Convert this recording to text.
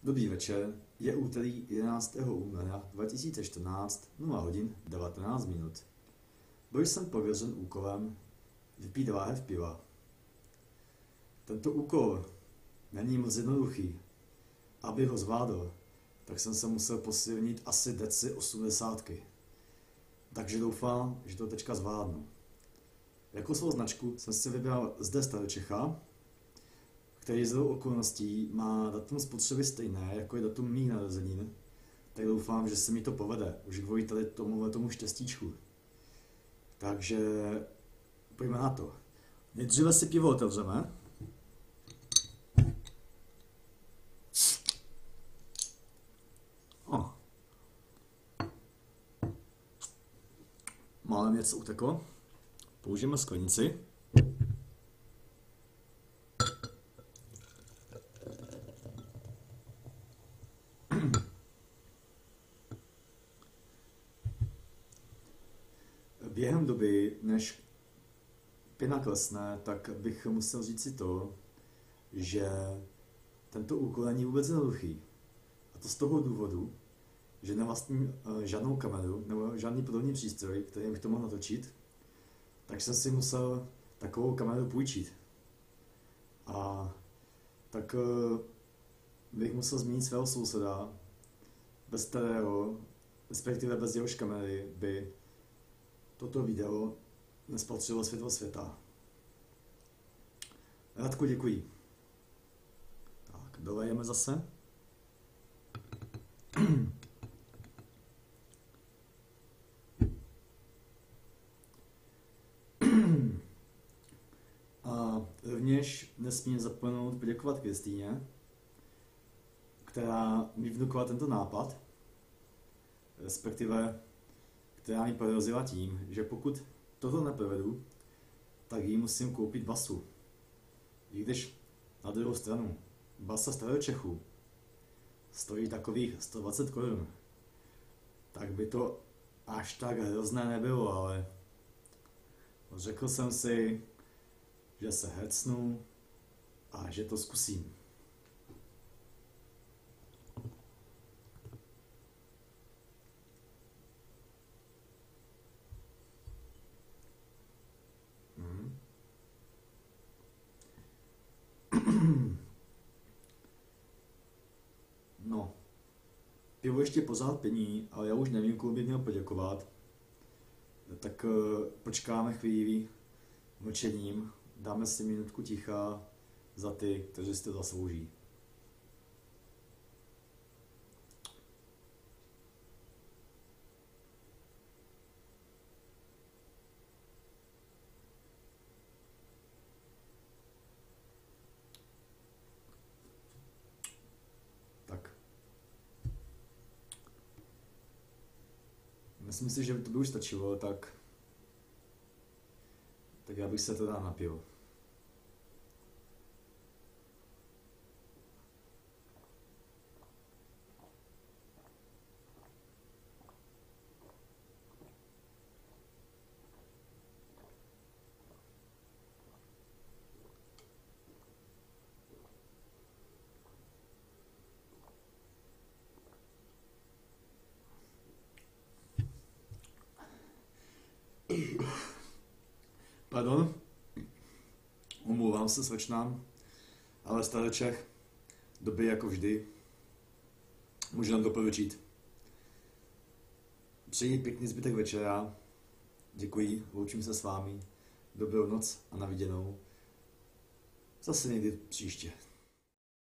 Dobrý večer, je úterý 11. února 2014, 0 hodin 19 minut. Byl jsem pověřen úkolem vypít láhev piva. Tento úkol není moc jednoduchý. Abych ho zvládl, tak jsem se musel posilnit asi deci 80. Takže doufám, že to teďka zvládnu. Jako svou značku jsem si vybral zde Staročecha, který z okolností má datum spotřeby stejné, jako je datum mých narozenin, tak doufám, že se mi to povede, už kvůli tady tomu štěstíčku. Takže pojďme na to. Nejdříve si pivo otevřeme. Málem něco uteklo. Použijeme sklenici. Během doby, než pěna klesne, tak bych musel říct si to, že tento úkol není vůbec jednoduchý. A to z toho důvodu, že nevlastním žádnou kameru nebo žádný podobný přístroj, který bych to mohl natočit, tak jsem si musel takovou kameru půjčit. A tak bych musel změnit svého souseda, bez kterého, respektive bez jehož kamery, by toto video nespatřilo světlo světa. Radku, děkuji. Tak, dolejeme zase. A rovněž nesmím zapomenout poděkovat Kristýně, která mi vnukla tento nápad, respektive která mi pohrozila tím, že pokud toto neprovedu, tak jí musím koupit basu. I když na druhou stranu basa Staročechů stojí takových 120 korun, tak by to až tak hrozné nebylo, ale řekl jsem si, že se hecnu a že to zkusím. No, pivo ještě pořád pění, ale já už nevím, komu bych měl poděkovat. Tak počkáme chvíli mlčením, dáme si minutku ticha za ty, kteří si to zaslouží. Myslím si, že to by už stačilo, tak já bych se to dál napil. Pardon, omlouvám se slečnám, ale Staročech, dobrý jako vždy, můžu nám doporučit. Přeji pěkný zbytek večera, děkuji, loučím se s vámi, dobrou noc a na viděnou, zase někdy příště.